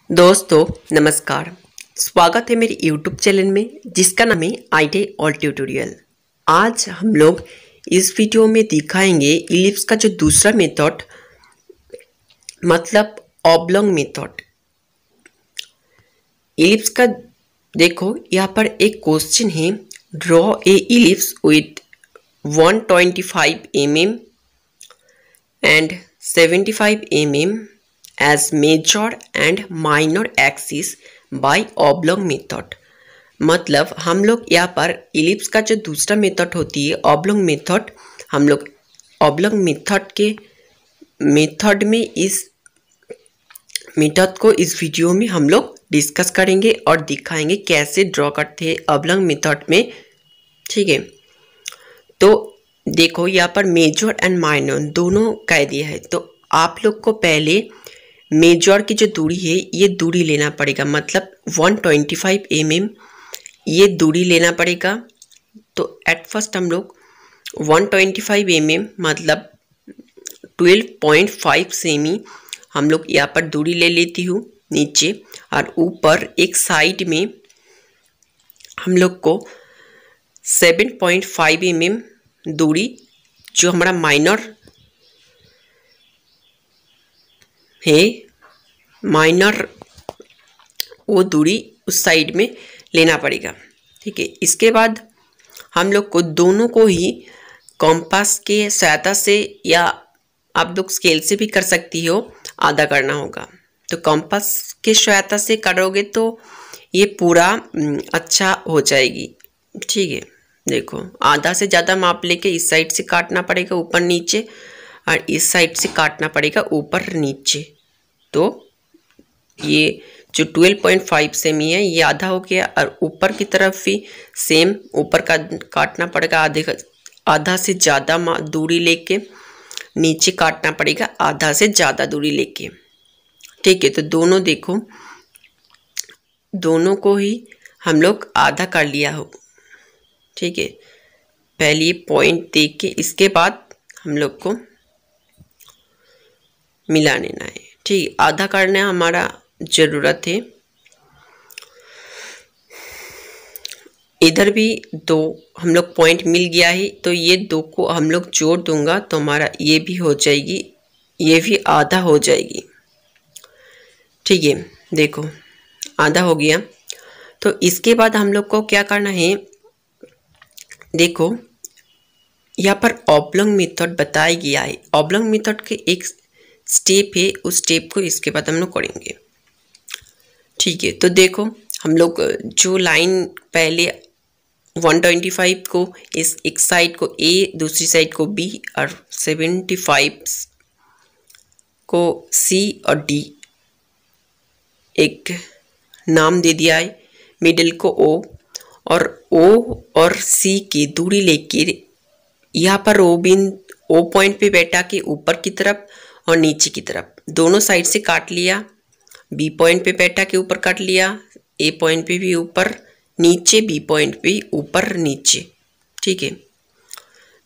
दोस्तों नमस्कार। स्वागत है मेरे YouTube चैनल में जिसका नाम है आईटी ऑल ट्यूटोरियल। आज हम लोग इस वीडियो में दिखाएंगे इलिप्स का जो दूसरा मेथड मतलब ऑब्लोंग मेथड। इलिप्स का देखो यहाँ पर एक क्वेश्चन है, draw a ellipse with 125 mm and 75 mm as major and minor axis by oblong method। मतलब हम लोग यहाँ पर इलिप्स का जो दूसरा मेथड होती है ऑब्लोंग मेथड, हम लोग ऑब्लोंग मेथड में इस मेथड को इस वीडियो में हम लोग डिस्कस करेंगे और दिखाएंगे कैसे ड्रॉ करते हैं ऑब्लोंग मेथड में। ठीक है, तो देखो यहाँ पर मेजर एंड माइनर दोनों कह दिया है, तो आप लोग को पहले मेजर की जो दूरी है ये दूरी लेना पड़ेगा, मतलब 125 mm ये दूरी लेना पड़ेगा। तो एट फर्स्ट हम लोग 125 mm मतलब 12.5 सेमी हम लोग यहाँ पर दूरी ले लेती हूँ नीचे, और ऊपर एक साइड में हम लोग को 7.5 mm दूरी जो हमारा माइनर है, माइनर वो दूरी उस साइड में लेना पड़ेगा। ठीक है, इसके बाद हम लोग को दोनों को ही कॉम्पास के सहायता से या आप लोग स्केल से भी कर सकती हो आधा करना होगा। तो कॉम्पास के सहायता से करोगे तो ये पूरा अच्छा हो जाएगी। ठीक है, देखो आधा से ज़्यादा माप लेके इस साइड से काटना पड़ेगा ऊपर नीचे, और इस साइड से काटना पड़ेगा ऊपर नीचे। तो ये जो 12.5 सेमी है ये आधा हो गया, और ऊपर की तरफ भी सेम ऊपर का काटना पड़ेगा आधा से ज़्यादा दूरी लेके, नीचे काटना पड़ेगा आधा से ज़्यादा दूरी लेके। ठीक है, तो दोनों देखो दोनों को ही हम लोग आधा कर लिया हो। ठीक है, पहले ये पॉइंट देख के इसके बाद हम लोग को मिला लेना है। ठीक, आधा करना हमारा ज़रूरत है। इधर भी दो हम लोग पॉइंट मिल गया है, तो ये दो को हम लोग जोड़ दूंगा तो हमारा ये भी हो जाएगी, ये भी आधा हो जाएगी। ठीक है, देखो आधा हो गया। तो इसके बाद हम लोग को क्या करना है, देखो यहाँ पर ऑब्लोंग मेथड बताया गया है। ऑब्लोंग मेथड के एक स्टेप है, उस स्टेप को इसके बाद हम लोग करेंगे। ठीक है, तो देखो हम लोग जो लाइन पहले 125 को इस एक साइड को ए, दूसरी साइड को बी और 75 को सी और डी एक नाम दे दिया है, मिडिल को ओ, और ओ और सी की दूरी लेके यहाँ पर ओ पॉइंट पे बैठा के ऊपर की तरफ और नीचे की तरफ दोनों साइड से काट लिया। बी पॉइंट पे बैठा के ऊपर काट लिया, ए पॉइंट पे भी ऊपर नीचे, बी पॉइंट पे ऊपर नीचे। ठीक है,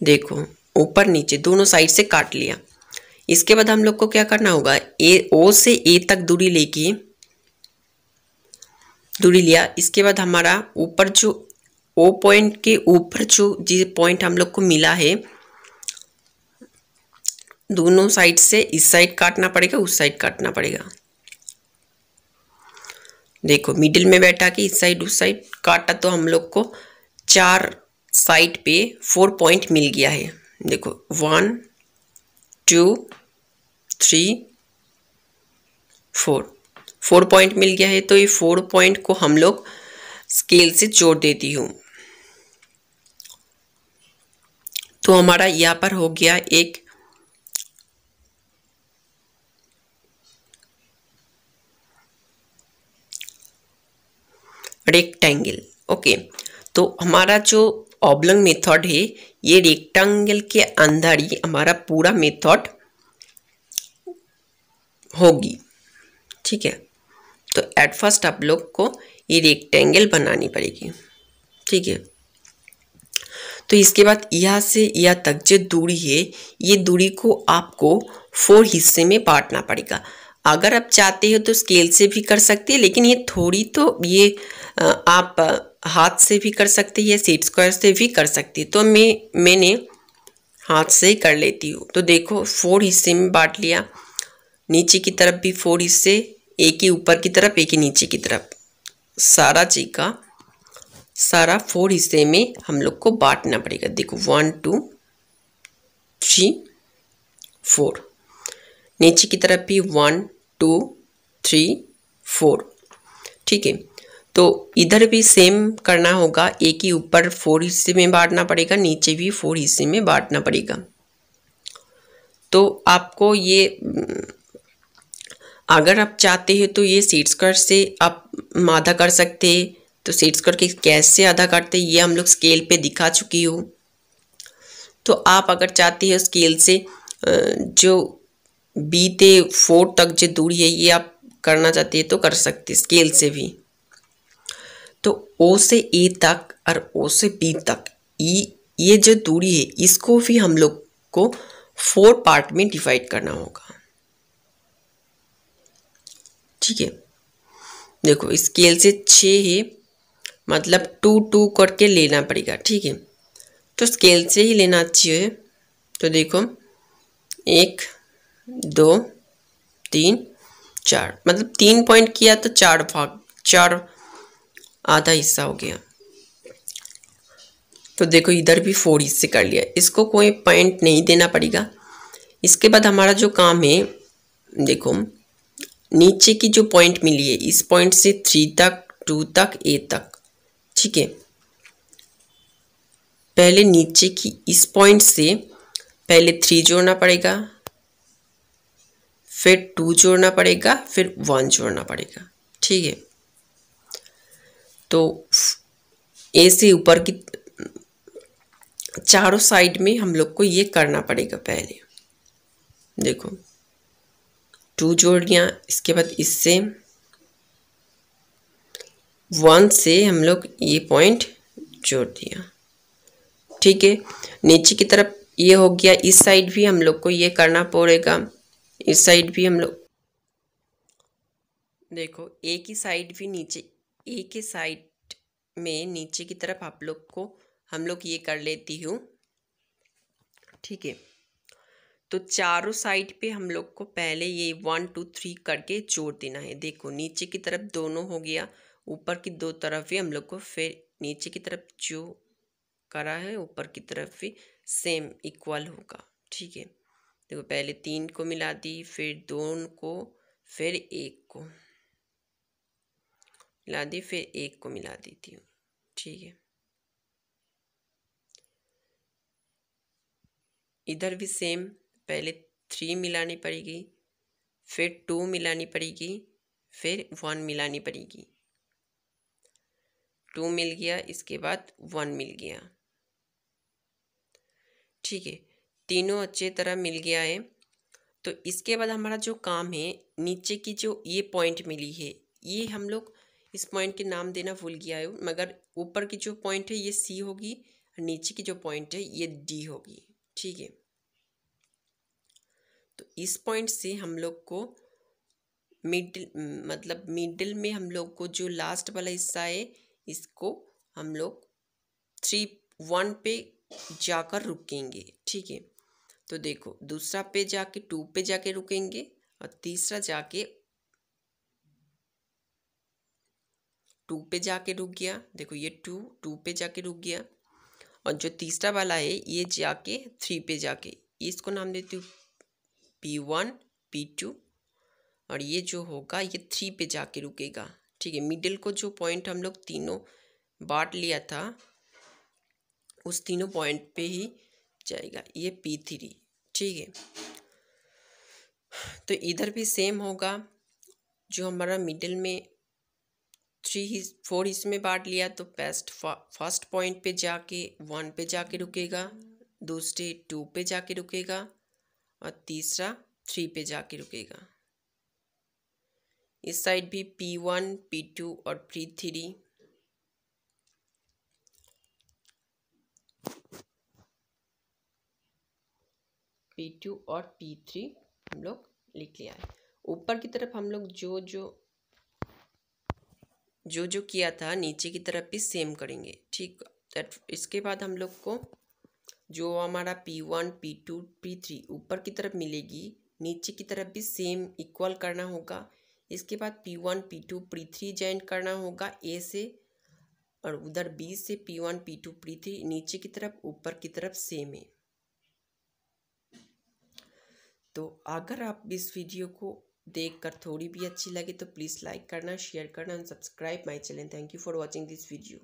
देखो ऊपर नीचे दोनों साइड से काट लिया। इसके बाद हम लोग को क्या करना होगा, ओ से ए तक दूरी लेके दूरी लिया। इसके बाद हमारा ऊपर जो ओ पॉइंट के ऊपर जो पॉइंट हम लोग को मिला है, दोनों साइड से इस साइड काटना पड़ेगा, उस साइड काटना पड़ेगा। देखो मिडिल में बैठा के इस साइड उस साइड काटा तो हम लोग को चार साइड पे 4 पॉइंट मिल गया है। देखो 1 2 3 4 पॉइंट मिल गया है। तो ये 4 पॉइंट को हम लोग स्केल से जोड़ देती हूँ। तो हमारा यहाँ पर हो गया एक रेक्टेंगल। ओके, तो हमारा जो ऑब्लोंग मेथड है ये रेक्टेंगल के अंदर ही हमारा पूरा मेथड होगी। ठीक है, तो एट फर्स्ट आप लोग को ये रेक्टेंगल बनानी पड़ेगी। ठीक है, तो इसके बाद यहाँ से यहाँ तक जो दूरी है, ये दूरी को आपको 4 हिस्से में बांटना पड़ेगा। अगर आप चाहते हो तो स्केल से भी कर सकते हैं, लेकिन ये थोड़ी तो ये आप हाथ से भी कर सकते हैं या सेट स्क्वायर से भी कर सकती है। तो मैंने हाथ से ही कर लेती हूँ। तो देखो 4 हिस्से में बांट लिया, नीचे की तरफ भी 4 हिस्से, एक ही ऊपर की तरफ एक ही नीचे की तरफ, सारा चीज का सारा 4 हिस्से में हम लोग को बांटना पड़ेगा। देखो 1 2 3 4, नीचे की तरफ भी 1 2 3 4। ठीक है, तो इधर भी सेम करना होगा, एक ही ऊपर 4 हिस्से में बांटना पड़ेगा, नीचे भी 4 हिस्से में बांटना पड़ेगा। तो आपको ये अगर आप चाहते हो तो ये सेट स्क्वायर से आप आधा कर सकते हैं। तो सेट स्क्वायर के कैसे आधा करते हैं ये हम लोग स्केल पे दिखा चुकी हूँ। तो आप अगर चाहते हो स्केल से जो बी से 4 तक जो दूरी है ये आप करना चाहते हैं तो कर सकते हैं स्केल से भी। तो ओ से ए तक और ओ से बी तक ये जो दूरी है इसको भी हम लोग को 4 पार्ट में डिवाइड करना होगा। ठीक है, देखो स्केल से 6 है, मतलब 2 2 करके लेना पड़ेगा। ठीक है, तो स्केल से ही लेना चाहिए। तो देखो 1 2 3 4, मतलब 3 पॉइंट किया तो 4 भाग, 4 आधा हिस्सा हो गया। तो देखो इधर भी 4 हिस्से कर लिया, इसको कोई पॉइंट नहीं देना पड़ेगा। इसके बाद हमारा जो काम है, देखो नीचे की जो पॉइंट मिली है इस पॉइंट से 3 तक 2 तक ए तक। ठीक है, पहले नीचे की इस पॉइंट से पहले 3 जोड़ना पड़ेगा, फिर 2 जोड़ना पड़ेगा, फिर 1 जोड़ना पड़ेगा। ठीक है, तो ए से ऊपर की चारों साइड में हम लोग को ये करना पड़ेगा। पहले देखो 2 जोड़ लिया, इसके बाद इससे 1 से हम लोग ये पॉइंट जोड़ दिया। ठीक है, नीचे की तरफ ये हो गया, इस साइड भी हम लोग को ये करना पड़ेगा, इस साइड भी हम लोग देखो एक ही साइड भी नीचे, एक ही साइड में नीचे की तरफ आप लोग को हम लोग ये कर लेती हूँ। ठीक है, तो चारों साइड पे हम लोग को पहले ये 1 2 3 करके जोड़ देना है। देखो नीचे की तरफ दोनों हो गया, ऊपर की दो तरफ भी हम लोग को फिर नीचे की तरफ जो करा है ऊपर की तरफ भी सेम इक्वल होगा। ठीक है, देखो पहले 3 को मिला दी, फिर 2 को, फिर 1 को मिला दी, फिर 1 को मिला देती हूँ। ठीक है, इधर भी सेम, पहले 3 मिलानी पड़ेगी, फिर 2 मिलानी पड़ेगी, फिर 1 मिलानी पड़ेगी। 2 मिल गया, इसके बाद 1 मिल गया। ठीक है, तीनों अच्छे तरह मिल गया है। तो इसके बाद हमारा जो काम है, नीचे की जो ये पॉइंट मिली है, ये हम लोग इस पॉइंट के नाम देना भूल गया है, मगर ऊपर की जो पॉइंट है ये सी होगी और नीचे की जो पॉइंट है ये डी होगी। ठीक है, तो इस पॉइंट से हम लोग को मिडिल, मतलब मिडिल में हम लोग को जो लास्ट वाला हिस्सा है इसको हम लोग 3 1 पे जाकर रुकेंगे। ठीक है, तो देखो दूसरा पे जाके 2 पे जाके रुकेंगे और तीसरा जाके 2 पे जाके रुक गया। देखो ये 2 पे जाके रुक गया, और जो तीसरा वाला है ये जाके 3 पे जाके, इसको नाम देती हूँ P1 P2, और ये जो होगा ये 3 पे जाके रुकेगा। ठीक है, मिडिल को जो पॉइंट हम लोग तीनों बांट लिया था उस तीनों पॉइंट पे ही जाएगा, ये P3। ठीक है, तो इधर भी सेम होगा, जो हमारा मिडिल में 4 इसमें बांट लिया तो फर्स्ट पॉइंट पे जाके 1 पे जाके रुकेगा, दूसरे 2 पे जाके रुकेगा और तीसरा 3 पे जाके रुकेगा। इस साइड भी P1 P2 और P3। P2 और P3 हम लोग लिख लिया है। ऊपर की तरफ हम लोग जो किया था नीचे की तरफ भी सेम करेंगे। ठीक, इसके बाद हम लोग को जो हमारा P1 P2 P3 ऊपर की तरफ मिलेगी, नीचे की तरफ भी सेम इक्वल करना होगा। इसके बाद P1 P2 P3 ज्वाइन करना होगा A से, और उधर B से P1 P2 P3 नीचे की तरफ ऊपर की तरफ सेम है। तो अगर आप इस वीडियो को देखकर थोड़ी भी अच्छी लगे तो प्लीज़ लाइक करना, शेयर करना and subscribe my channel. Thank you for watching this video.